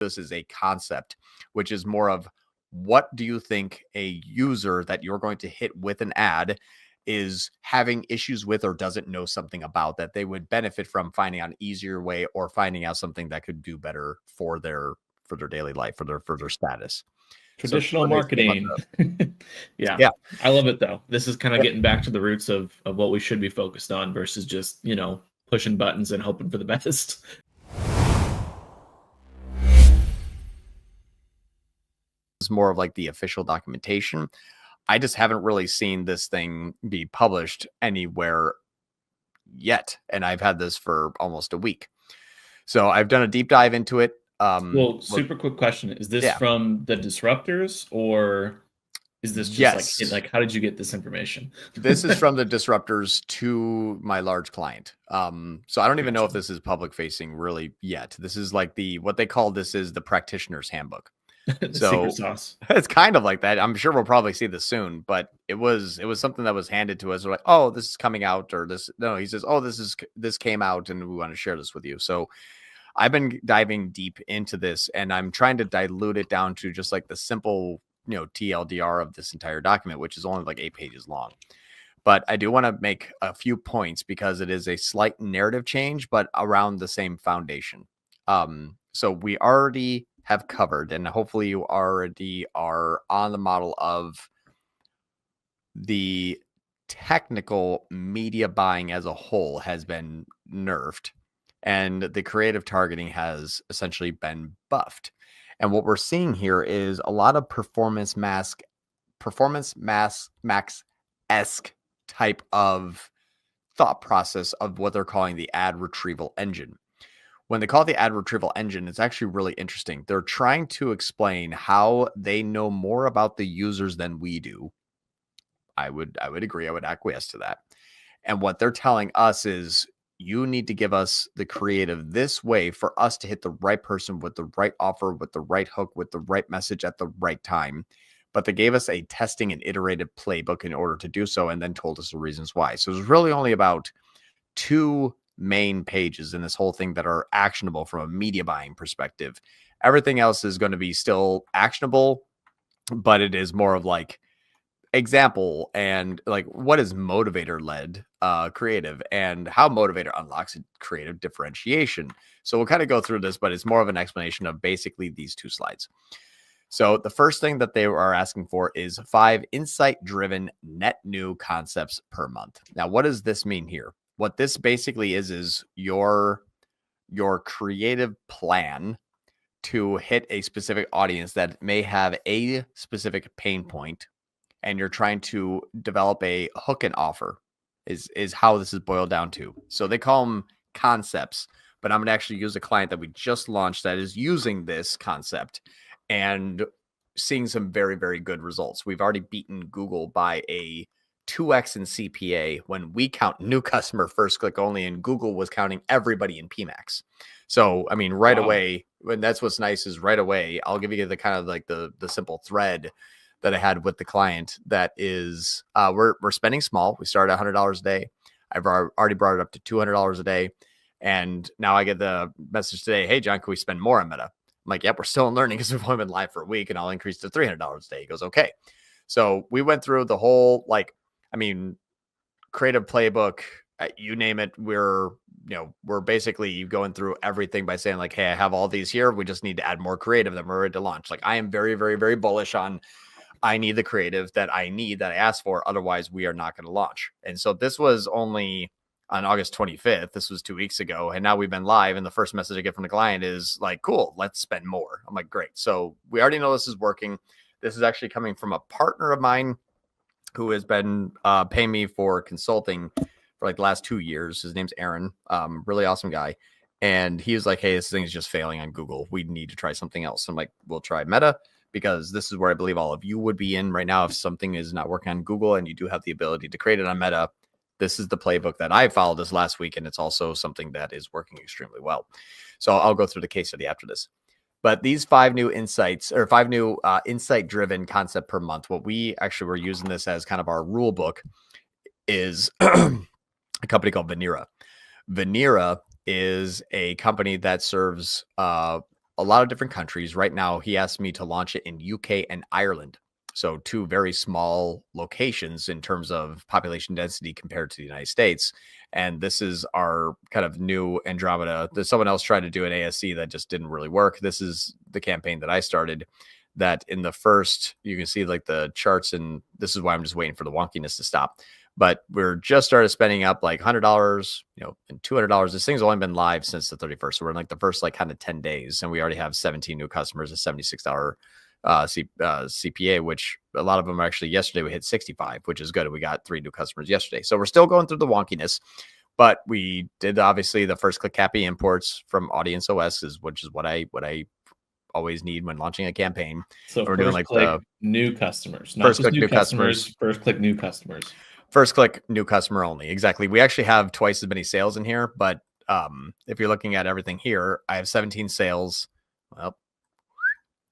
this is a concept, which is more of what do you think a user that you're going to hit with an ad is having issues with or doesn't know something about that they would benefit from finding out an easier way or finding out something that could do better for their daily life, for their status. So Traditional marketing. Yeah. yeah, I love it though. This is kind of getting back to the roots of what we should be focused on versus just, pushing buttons and hoping for the best. it's more of like the official documentation. I just haven't really seen this thing be published anywhere yet. And I've had this for almost a week. So I've done a deep dive into it. Well, super quick question. Is this from the Disruptors or is this just like how did you get this information? This is from the Disruptors to my large client. So I don't even know if this is public facing really yet. This is like what they call this is the practitioner's handbook. So secret sauce. It's kind of like that. I'm sure we'll probably see this soon, but it was something that was handed to us. We're like, oh, this is coming out, or this. No, he says, oh, this came out, and we want to share this with you. So I've been diving deep into this, and I'm trying to dilute it down to just like the simple, TLDR of this entire document, which is only like 8 pages long. But I do want to make a few points because it is a slight narrative change, but around the same foundation. So we already have covered, and hopefully you already are on the model of the technical media buying as a whole has been nerfed, and the creative targeting has essentially been buffed. And what we're seeing here is a lot of performance max-esque type of thought process of what they're calling the ad retrieval engine. When they call it the ad retrieval engine, it's actually really interesting. They're trying to explain how they know more about the users than we do. I would agree. I would acquiesce to that. And what they're telling us is you need to give us the creative this way for us to hit the right person with the right offer, with the right hook, with the right message at the right time. But they gave us a testing and iterative playbook in order to do so, and then told us the reasons why. So it's really only about 2 main pages in this whole thing that are actionable from a media buying perspective. Everything else is going to be still actionable, but it is more of like example and like what is motivator led creative and how motivator unlocks creative differentiation. So we'll kind of go through this, but it's more of an explanation of basically these 2 slides. So the first thing that they are asking for is 5 insight driven net new concepts per month. Now, what does this mean here? What this basically is your creative plan to hit a specific audience that may have a specific pain point, and you're trying to develop a hook and offer is how this is boiled down to. So they call them concepts, but I'm going to actually use a client that we just launched that is using this concept and seeing some very, very good results. We've already beaten Google by a 2x in CPA when we count new customer first click only, and Google was counting everybody in PMAX. So, I mean, right away, when that's what's nice is right away, I'll give you the kind of like the simple thread that I had with the client that is, we're spending small. We started $100 a day. I've already brought it up to $200 a day. And now I get the message today, hey, John, can we spend more on Meta? I'm like, yep, we're still in learning because we've only been live for a week, and I'll increase to $300 a day. He goes, okay. So we went through the whole, creative playbook, you name it. We're basically going through everything by saying like, hey, I have all these here. We just need to add more creative that we're ready to launch. Like I am very, very, very bullish on, I need the creative that I asked for. Otherwise we are not going to launch. And so this was only on August 25th. This was 2 weeks ago. And now we've been live. And the first message I get from the client is like, cool, let's spend more. I'm like, great. So we already know this is working. This is actually coming from a partner of mine who has been paying me for consulting for like the last 2 years. His name's Aaron, really awesome guy. And he was like, hey, this thing is just failing on Google. We need to try something else. I'm like, we'll try Meta, because this is where I believe all of you would be in right now. If something is not working on Google and you do have the ability to create it on Meta, this is the playbook that I followed this last week. And it's also something that is working extremely well. So I'll go through the case study after this. But these 5 new insights, or 5 new insight-driven concept per month, what we actually were using this as kind of our rule book is a company called Venera. Venera is a company that serves a a lot of different countries. Right now, he asked me to launch it in UK and Ireland. So 2 very small locations in terms of population density compared to the United States. And this is our kind of new Andromeda. There's someone else tried to do an ASC that just didn't really work. This is the campaign that I started, that in the first, you can see like the charts, and this is why I'm just waiting for the wonkiness to stop. But we're just started spending up like $100, and $200. This thing's only been live since the 31st. So we're in like the first like kind of 10 days, and we already have 17 new customers, a $76 CPA, which a lot of them are actually, yesterday we hit 65, which is good. We got 3 new customers yesterday. So we're still going through the wonkiness, but we did obviously the first click happy imports from Audience OS, which is what I always need when launching a campaign. So we're doing like the new customers, not just new customers, first click new customers. First click new customer only. Exactly. We actually have twice as many sales in here, but if you're looking at everything here, I have 17 sales. Well,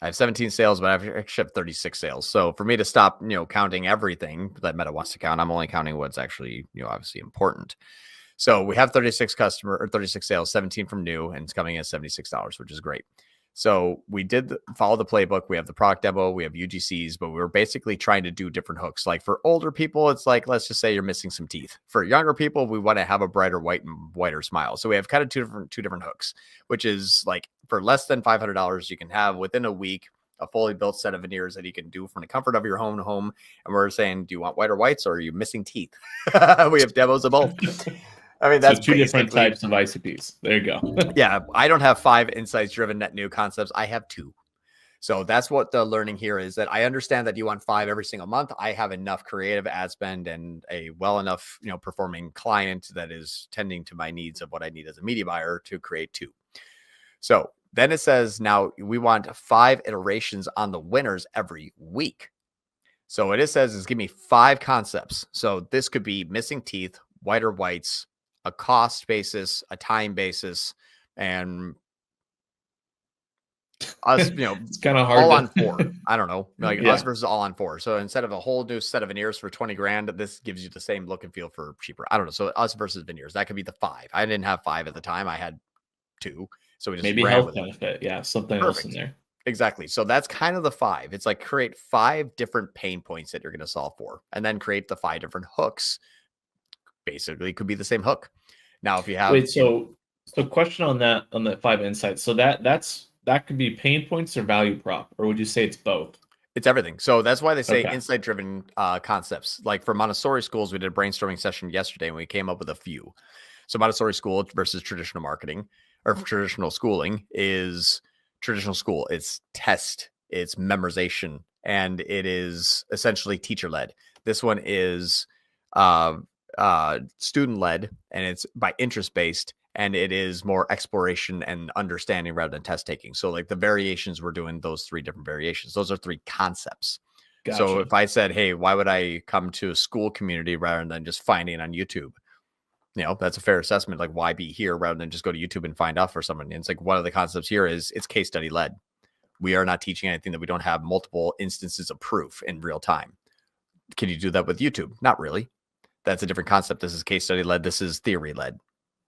I have 17 sales, but I actually have 36 sales. So for me to stop, counting everything that Meta wants to count, I'm only counting what's actually, obviously important. So we have 36 sales, 17 from new, and it's coming at $76, which is great. So we did follow the playbook. We have the product demo, we have UGCs, but we were basically trying to do different hooks. Like for older people, it's like, let's just say you're missing some teeth. For younger people, we want to have a brighter whiter smile. So we have kind of two different hooks, which is like for less than $500, you can have within a week a fully built set of veneers that you can do from the comfort of your home to home. And we're saying, do you want whiter whites or are you missing teeth? We have demos of both. I mean, that's so 2 different types of ICPs. There you go. Yeah, I don't have 5 insights-driven net new concepts. I have 2. So that's what the learning here is, that I understand that you want 5 every single month. I have enough creative ad spend and a well enough, performing client that is tending to my needs of what I need as a media buyer to create 2. So then it says, now we want 5 iterations on the winners every week. So what it says is give me 5 concepts. So this could be missing teeth, whiter whites, a cost basis, a time basis, and us, it's kind of hard. All on 4. I don't know, like us versus all on 4. So instead of a whole new set of veneers for 20 grand, this gives you the same look and feel for cheaper. I don't know. So us versus veneers, that could be the 5. I didn't have 5 at the time. I had 2. So we just maybe health benefit. Yeah. Something else in there. Exactly. So that's kind of the 5. It's like create 5 different pain points that you're going to solve for, and then create the 5 different hooks. Basically could be the same hook. Now, if you have so question on that 5 insights. So that could be pain points or value prop, or would you say it's both? It's everything. So that's why they say insight driven concepts. Like for Montessori schools, we did a brainstorming session yesterday and we came up with a few. So Montessori school versus traditional marketing or traditional schooling is traditional school. It's test, it's memorization, and it is essentially teacher led. This one is student led, and it's by interest based, and it is more exploration and understanding rather than test taking. So like the variations, we're doing those 3 different variations. Those are 3 concepts. Gotcha. So if I said, hey, why would I come to a school community rather than just finding it on YouTube? That's a fair assessment. Like, why be here rather than just go to YouTube and find out for someone? And it's like, one of the concepts here is it's case study led. We are not teaching anything that we don't have multiple instances of proof in real time. Can you do that with YouTube? Not really. That's a different concept. This is case study led. This is theory led.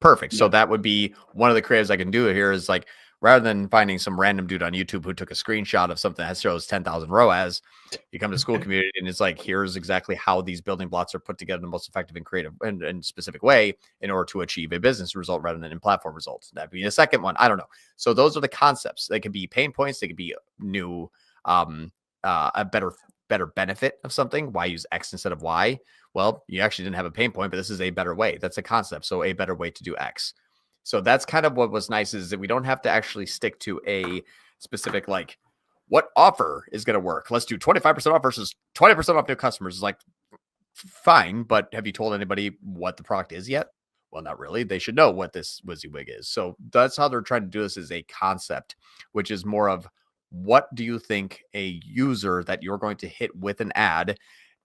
Perfect. Yeah. So that would be one of the creatives I can do here is like, rather than finding some random dude on YouTube who took a screenshot of something that shows 10,000 ROAS, you come to school community and it's like, here's exactly how these building blocks are put together in the most effective and creative and specific way in order to achieve a business result rather than in platform results. That'd be the second one. I don't know. So those are the concepts. They could be pain points. They could be new, a better benefit of something. Why use X instead of Y? Well, you actually didn't have a pain point, but this is a better way. That's a concept. So a better way to do X. So that's kind of what was nice is that we don't have to actually stick to a specific, like, what offer is going to work. Let's do 25% off versus 20% off new customers. It's like, fine, but have you told anybody what the product is yet? Well, not really. They should know what this WYSIWYG is. So that's how they're trying to do this, is a concept, which is more of, what do you think a user that you're going to hit with an ad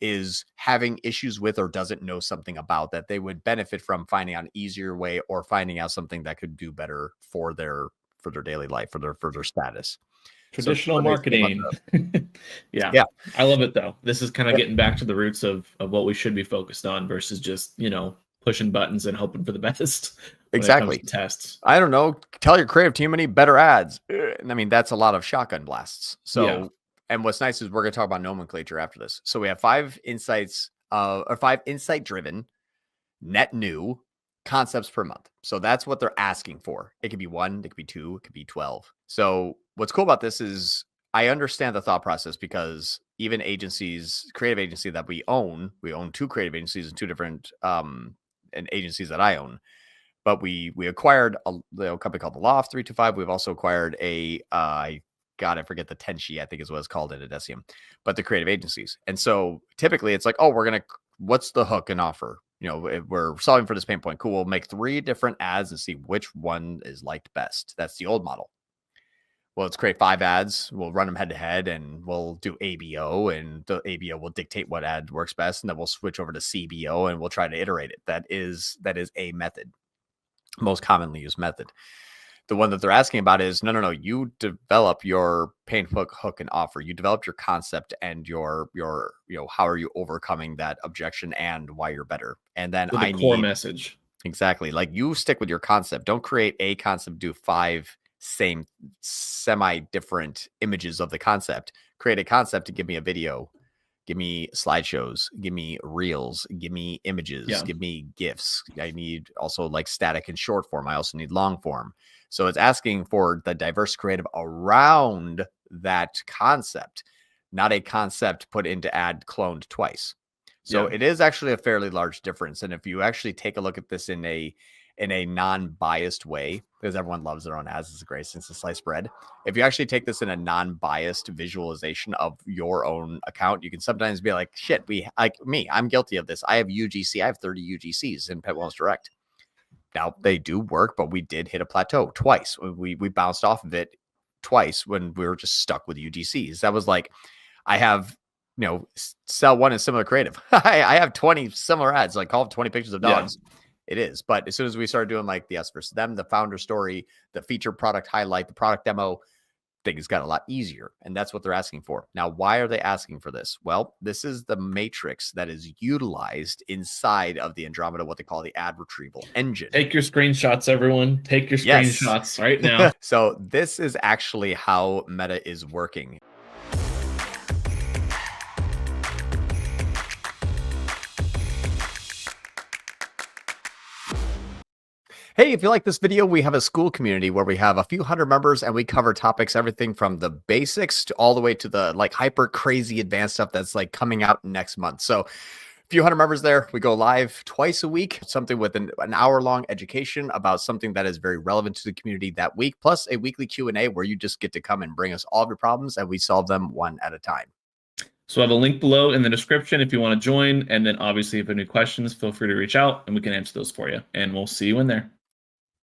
is having issues with or doesn't know something about that they would benefit from finding out an easier way or finding out something that could do better for their daily life, for their status. Traditional marketing. Yeah. I love it though. This is kind of getting back to the roots of what we should be focused on versus just, pushing buttons and hoping for the best. Exactly. Tests. I don't know. Tell your creative team I need better ads. I mean, that's a lot of shotgun blasts. So, and what's nice is we're going to talk about nomenclature after this. So we have 5 insights, or 5 insight-driven, net new concepts per month. So that's what they're asking for. It could be 1, it could be 2, it could be 12. So what's cool about this is I understand the thought process, because even agencies, creative agency that we own 2 creative agencies and 2 different and agencies that I own. But we acquired a company called the Loft 325. We've also acquired I forget the Tenshi, I think is what it's called at Adesium, but the creative agencies. And so typically it's like, oh, what's the hook and offer? If we're solving for this pain point, cool. We'll make 3 different ads and see which one is liked best. That's the old model. Well, let's create 5 ads. We'll run them head to head, and we'll do ABO, and the ABO will dictate what ad works best. And then we'll switch over to CBO, and we'll try to iterate it. That is a method, most commonly used method. The one that they're asking about is no. You develop your pain hook and offer. You develop your concept and your how are you overcoming that objection and why you're better. And then I need core message. Exactly. Like, you stick with your concept. Don't create a concept, do 5 same semi-different images of the concept. Create a concept to give me a video. Give me slideshows, give me reels, give me images, give me GIFs. I need also like static and short form. I also need long form. So it's asking for the diverse creative around that concept, not a concept put into ad cloned twice. So it is actually a fairly large difference. And if you actually take a look at this in a non-biased way, because everyone loves their own ads, it's great since it's sliced bread. If you actually take this in a non-biased visualization of your own account, you can sometimes be like, shit, I'm guilty of this. I have UGC. I have 30 UGCs in Pet Wellness Direct. Now, they do work, but we did hit a plateau twice. We bounced off of it twice when we were just stuck with UGCs. That was like, I have, sell one is similar creative. I have 20 similar ads, like call 20 pictures of dogs. Yeah. It is. But as soon as we started doing like the us versus them, the founder story, the feature product highlight, the product demo, things got a lot easier. And that's what they're asking for. Now, why are they asking for this? Well, this is the matrix that is utilized inside of the Andromeda, what they call the ad retrieval engine. Take your screenshots, everyone. Take your screenshots right now. So this is actually how Meta is working. Hey, if you like this video, we have a school community where we have a few hundred members, and we cover topics, everything from the basics to all the way to the like hyper crazy advanced stuff that's like coming out next month. So a few hundred members there. We go live twice a week, something with an hour-long education about something that is very relevant to the community that week, plus a weekly Q&A where you just get to come and bring us all of your problems, and we solve them one at a time. So I have a link below in the description if you want to join. And then obviously if you have any questions, feel free to reach out and we can answer those for you. And we'll see you in there.